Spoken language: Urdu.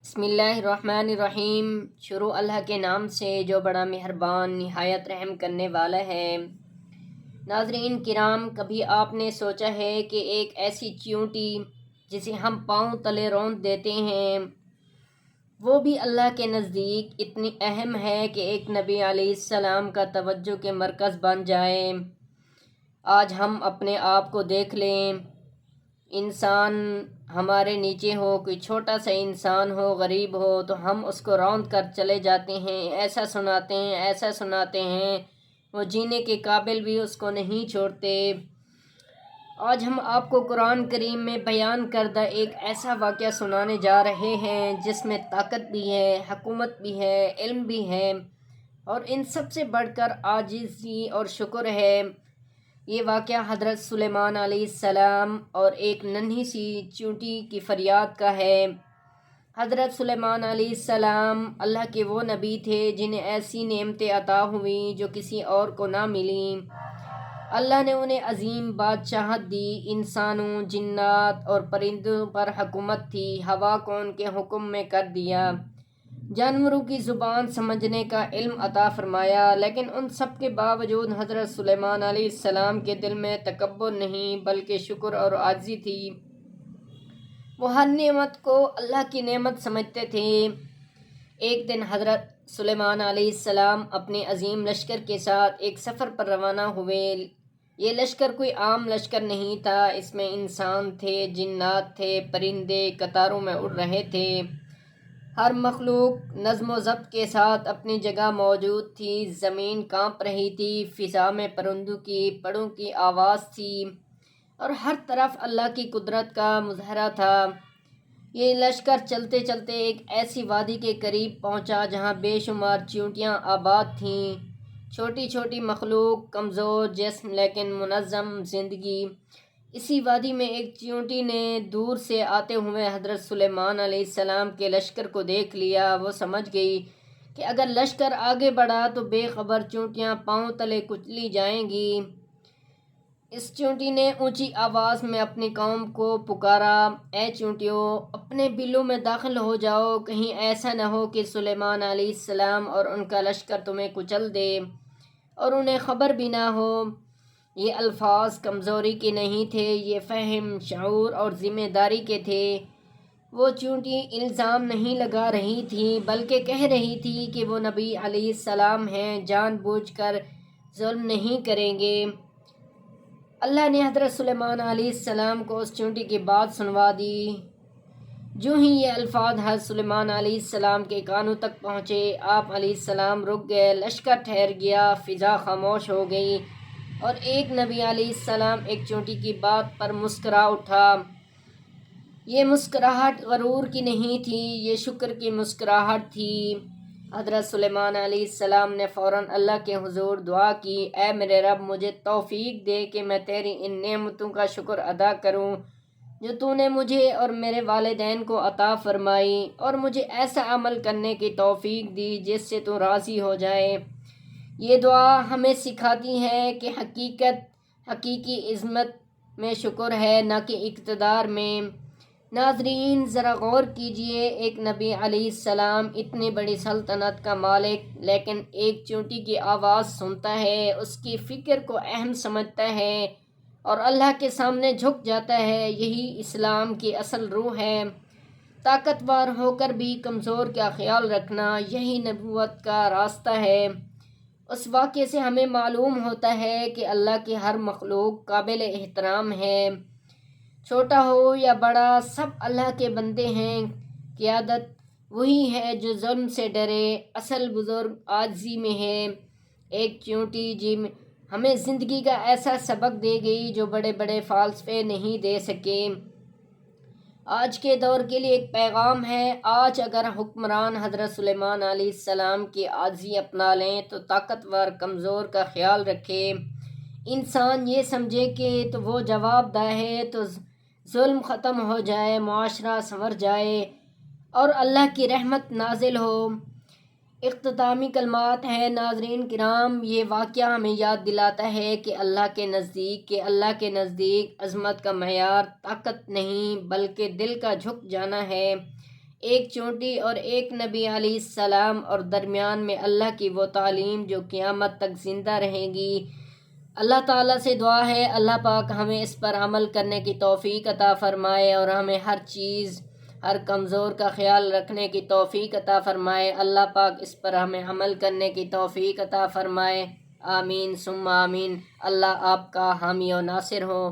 بسم اللہ الرحمن الرحیم۔ شروع اللہ کے نام سے جو بڑا مہربان نہایت رحم کرنے والا ہے۔ ناظرین کرام، کبھی آپ نے سوچا ہے کہ ایک ایسی چیونٹی جسے ہم پاؤں تلے روند دیتے ہیں، وہ بھی اللہ کے نزدیک اتنی اہم ہے کہ ایک نبی علیہ السلام کا توجہ کے مرکز بن جائے۔ آج ہم اپنے آپ کو دیکھ لیں، انسان ہمارے نیچے ہو، کوئی چھوٹا سا انسان ہو، غریب ہو، تو ہم اس کو روند کر چلے جاتے ہیں، ایسا سناتے ہیں، وہ جینے کے قابل بھی اس کو نہیں چھوڑتے۔ آج ہم آپ کو قرآن کریم میں بیان کردہ ایک ایسا واقعہ سنانے جا رہے ہیں جس میں طاقت بھی ہے، حکومت بھی ہے، علم بھی ہے، اور ان سب سے بڑھ کر عاجزی اور شکر ہے۔ یہ واقعہ حضرت سلیمان علیہ السلام اور ایک ننھی سی چیونٹی کی فریاد کا ہے۔ حضرت سلیمان علیہ السلام اللہ کے وہ نبی تھے جنہیں ایسی نعمتیں عطا ہوئیں جو کسی اور کو نہ ملیں۔ اللہ نے انہیں عظیم بادشاہت دی، انسانوں، جنات اور پرندوں پر حکومت تھی، ہوا کو ان کے حکم میں کر دیا، جانوروں کی زبان سمجھنے کا علم عطا فرمایا، لیکن ان سب کے باوجود حضرت سلیمان علیہ السلام کے دل میں تکبر نہیں بلکہ شکر اور عاجزی تھی۔ وہ ہر نعمت کو اللہ کی نعمت سمجھتے تھے۔ ایک دن حضرت سلیمان علیہ السلام اپنے عظیم لشکر کے ساتھ ایک سفر پر روانہ ہوئے۔ یہ لشکر کوئی عام لشکر نہیں تھا، اس میں انسان تھے، جنات تھے، پرندے قطاروں میں اڑ رہے تھے، ہر مخلوق نظم و ضبط کے ساتھ اپنی جگہ موجود تھی، زمین کانپ رہی تھی، فضا میں پرندوں کی پڑوں کی آواز تھی، اور ہر طرف اللہ کی قدرت کا مظاہرہ تھا۔ یہ لشکر چلتے چلتے ایک ایسی وادی کے قریب پہنچا جہاں بے شمار چیونٹیاں آباد تھیں، چھوٹی چھوٹی مخلوق، کمزور جسم لیکن منظم زندگی۔ اسی وادی میں ایک چیونٹی نے دور سے آتے ہوئے حضرت سلیمان علیہ السلام کے لشکر کو دیکھ لیا۔ وہ سمجھ گئی کہ اگر لشکر آگے بڑھا تو بے خبر چیونٹیاں پاؤں تلے کچلی جائیں گی۔ اس چیونٹی نے اونچی آواز میں اپنی قوم کو پکارا، اے چیونٹیوں، اپنے بلوں میں داخل ہو جاؤ، کہیں ایسا نہ ہو کہ سلیمان علیہ السلام اور ان کا لشکر تمہیں کچل دے اور انہیں خبر بھی نہ ہو۔ یہ الفاظ کمزوری کے نہیں تھے، یہ فہم، شعور اور ذمہ داری کے تھے۔ وہ چیونٹی الزام نہیں لگا رہی تھی بلکہ کہہ رہی تھی کہ وہ نبی علیہ السلام ہیں، جان بوجھ کر ظلم نہیں کریں گے۔ اللہ نے حضرت سلیمان علیہ السلام کو اس چیونٹی کی بات سنوا دی۔ جو ہی یہ الفاظ حضرت سلیمان علیہ السلام کے کانوں تک پہنچے، آپ علیہ السلام رک گئے، لشکر ٹھہر گیا، فضا خاموش ہو گئی، اور ایک نبی علیہ السلام ایک چیونٹی کی بات پر مسکرا اٹھا۔ یہ مسکراہٹ غرور کی نہیں تھی، یہ شکر کی مسکراہٹ تھی۔ حضرت سلیمان علیہ السلام نے فوراً اللہ کے حضور دعا کی، اے میرے رب، مجھے توفیق دے کہ میں تیری ان نعمتوں کا شکر ادا کروں جو تو نے مجھے اور میرے والدین کو عطا فرمائی، اور مجھے ایسا عمل کرنے کی توفیق دی جس سے تو راضی ہو جائے۔ یہ دعا ہمیں سکھاتی ہے کہ حقیقی عظمت میں شکر ہے، نہ کہ اقتدار میں۔ ناظرین ذرا غور کیجئے، ایک نبی علیہ السلام اتنی بڑی سلطنت کا مالک، لیکن ایک چیونٹی کی آواز سنتا ہے، اس کی فکر کو اہم سمجھتا ہے اور اللہ کے سامنے جھک جاتا ہے۔ یہی اسلام کی اصل روح ہے، طاقتور ہو کر بھی کمزور کا خیال رکھنا، یہی نبوت کا راستہ ہے۔ اس واقعے سے ہمیں معلوم ہوتا ہے کہ اللہ کی ہر مخلوق قابل احترام ہے، چھوٹا ہو یا بڑا، سب اللہ کے بندے ہیں۔ قیادت وہی ہے جو ظلم سے ڈرے، اصل بزرگ عاجزی میں ہے۔ ایک چیونٹی ہمیں زندگی کا ایسا سبق دے گئی جو بڑے بڑے فلسفے نہیں دے سکے۔ آج کے دور کے لیے ایک پیغام ہے، آج اگر حکمران حضرت سلیمان علیہ السلام کی عاجزی اپنا لیں تو طاقتور کمزور کا خیال رکھے، انسان یہ سمجھے کہ تو وہ جواب دہ ہے، تو ظلم ختم ہو جائے، معاشرہ سنور جائے اور اللہ کی رحمت نازل ہو۔ اختتامی کلمات ہیں ناظرین کرام، یہ واقعہ ہمیں یاد دلاتا ہے کہ اللہ کے نزدیک عظمت کا معیار طاقت نہیں بلکہ دل کا جھک جانا ہے۔ ایک چونٹی اور ایک نبی علیہ السلام، اور درمیان میں اللہ کی وہ تعلیم جو قیامت تک زندہ رہے گی۔ اللہ تعالیٰ سے دعا ہے اللہ پاک ہمیں اس پر عمل کرنے کی توفیق عطا فرمائے، اور ہمیں ہر کمزور کا خیال رکھنے کی توفیق عطا فرمائے۔ اللہ پاک اس پر ہمیں عمل کرنے کی توفیق عطا فرمائے۔ آمین ثم آمین۔ اللہ آپ کا حامی و ناصر ہو۔